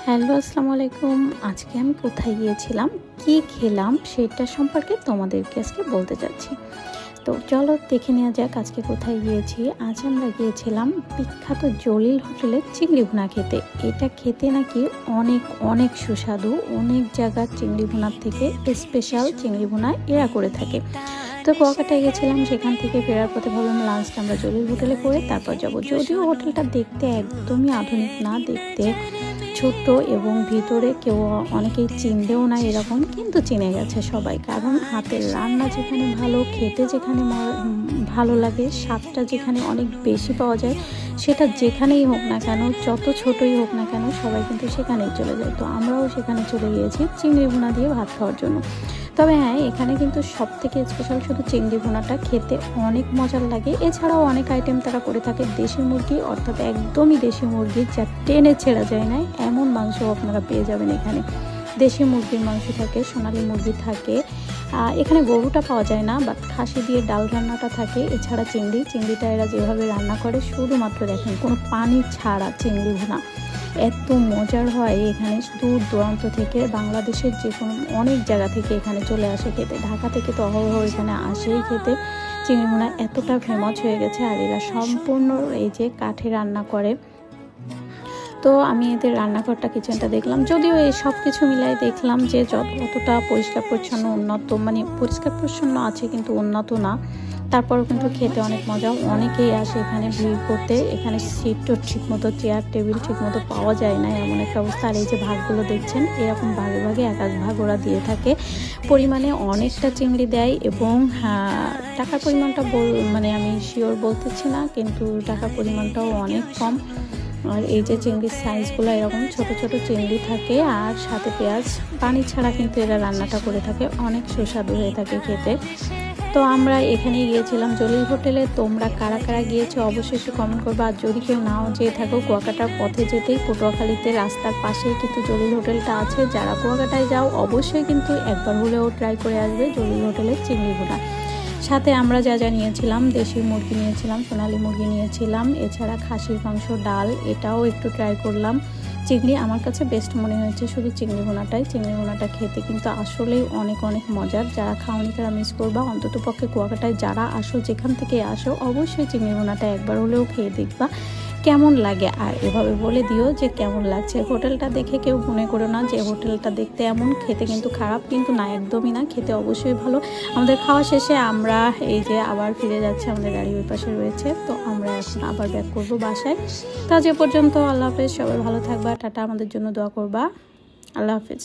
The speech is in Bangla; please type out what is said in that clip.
হ্যালো, আসসালামু আলাইকুম। আজকে আমি কোথায় গিয়েছিলাম, কি খেলাম সেটা সম্পর্কে তোমাদেরকে আজকে বলতে চাচ্ছি। তো চলো দেখে নেওয়া যাক আজকে কোথায় গিয়েছি। আজ আমরা গিয়েছিলাম বিখ্যাত জলিল হোটেলে চিংড়ি ভুনা খেতে। এটা খেতে নাকি অনেক অনেক সুস্বাদু। অনেক জায়গার চিংড়ি ভুনার থেকে স্পেশাল চিংড়ি ভুনা এরা করে থাকে। তো কুয়াকাটায় গেছিলাম, সেখান থেকে ফেরার পথে ভাবলাম লাঞ্চটা আমরা জলিল হোটেলে করে তারপর যাব। যদিও হোটেলটা দেখতে একদমই আধুনিক না, দেখতে ছোট্ট এবং ভিতরে কেউ অনেকেই চিনলেও না এরকম, কিন্তু চিনে গেছে সবাই। কারণ হাতের রান্না যেখানে ভালো, খেতে যেখানে ভালো লাগে, স্বাদটা যেখানে অনেক বেশি পাওয়া যায়, সেটা যেখানেই হোক না কেন, যত ছোটই হোক না কেন, সবাই কিন্তু সেখানেই চলে যায়। তো আমরাও সেখানে চলে গিয়েছি চিংড়ি ভুনা দিয়ে ভাত খাওয়ার জন্য। তবে হ্যাঁ, এখানে কিন্তু সব থেকে স্পেশাল শুধু চিংড়ি ভুনাটা খেতে অনেক মজার লাগে। এছাড়াও অনেক আইটেম তারা করে থাকে। দেশি মুরগি, অর্থাৎ একদমই দেশি মুরগি, যা টেনে ছেড়া যায় না এমন মাংস আপনারা পেয়ে যাবেন এখানে। দেশি মুরগির মাংস থাকে, সোনালি মুরগি থাকে, এখানে গরুটা পাওয়া যায় না, বাট খাসি দিয়ে ডাল রান্নাটা থাকে। এছাড়া চিংড়িটা এরা যেভাবে রান্না করে, শুধুমাত্র দেখেন কোনো পানি ছাড়া চিংড়ি ভুনা এত মজার হয়। এখানে দূর দূরান্ত থেকে, বাংলাদেশের যে কোনো অনেক জায়গা থেকে এখানে চলে আসে খেতে। ঢাকা থেকে তো অহরহ এখানে আসেই খেতে। চিংড়ি ভুনা এতটা ফেমাস হয়ে গেছে। আর এরা সম্পূর্ণ এই যে কাঠে রান্না করে। তো আমি এদের রান্নাঘরটা, কিচেনটা দেখলাম। যদিও এই সব কিছু মিলাই দেখলাম যে যতটা পরিষ্কার পরিচ্ছন্ন, উন্নত, মানে পরিষ্কার পরিচ্ছন্ন আছে কিন্তু উন্নত না। তারপরেও কিন্তু খেতে অনেক মজা। অনেকেই আসে এখানে ভিড় করতে। এখানে সিটও ঠিকমতো, চেয়ার টেবিল ঠিকমতো পাওয়া যায় না, এমন একটা অবস্থা। আর এই যে ভাগগুলো দেখছেন, এরকম ভাগে ভাগে এক এক ভাগ ওরা দিয়ে থাকে। পরিমাণে অনেকটা চিংড়ি দেয় এবং টাকার পরিমাণটা মানে আমি শিওর বলতেছি না, কিন্তু টাকার পরিমাণটাও অনেক কম। আর এই যে চিংড়ির সাইজগুলো এরকম ছোট ছোট চিংড়ি থাকে, আর সাথে পেঁয়াজ, পানি ছাড়া কিন্তু এরা রান্নাটা করে থাকে। অনেক সুস্বাদু হয়ে থাকে খেতে। তো আমরা এখানেই গিয়েছিলাম জলিল হোটেলে। তোমরা কারা কারা গিয়েছো অবশ্যই একটু কমেন্ট করবা। আর যদি কেউ নাও যেয়ে থাকো, কুয়াকাটার পথে যেতেই পটুয়াখালীতে রাস্তার পাশেই কিন্তু জলিল হোটেলটা আছে। যারা কুয়াকাটায় যাও অবশ্যই কিন্তু একবার হলেও ট্রাই করে আসবে জলিল হোটেলের চিংড়ি ভুনা। সাথে আমরা যা যা নিয়েছিলাম, দেশি মুরগি নিয়েছিলাম, সোনালি মুরগি নিয়েছিলাম, এছাড়া খাসির মাংস, ডাল, এটাও একটু ট্রাই করলাম। চিংড়ি আমার কাছে বেস্ট মনে হয়েছে শুধু চিংড়ি ভুনাটাই। চিংড়ি ভুনাটা খেতে কিন্তু আসলেই অনেক অনেক মজার। যারা খাওনি তারা মিস করবা। অন্তত পক্ষে কুয়াকাটায় যারা আসো, যেখান থেকে আসো, অবশ্যই চিংড়ি ভুনাটা একবার হলেও খেয়ে দেখবা কেমন লাগে। আর এভাবে বলে দিও যে কেমন লাগছে। হোটেলটা দেখে কেউ মনে করো না যে হোটেলটা দেখতে এমন, খেতে কিন্তু খারাপ, কিন্তু না, একদমই না, খেতে অবশ্যই ভালো। আমাদের খাওয়া শেষে আমরা এই যে আবার ফিরে যাচ্ছি, আমাদের গাড়ি ওই পাশে রয়েছে। তো আমরা এখন আবার ব্যাক করবো বাসায়। তা যে পর্যন্ত আল্লাহ হাফেজ, সবাই ভালো থাকবা, টাটা, আমাদের জন্য দোয়া করবা। আল্লাহ হাফেজ।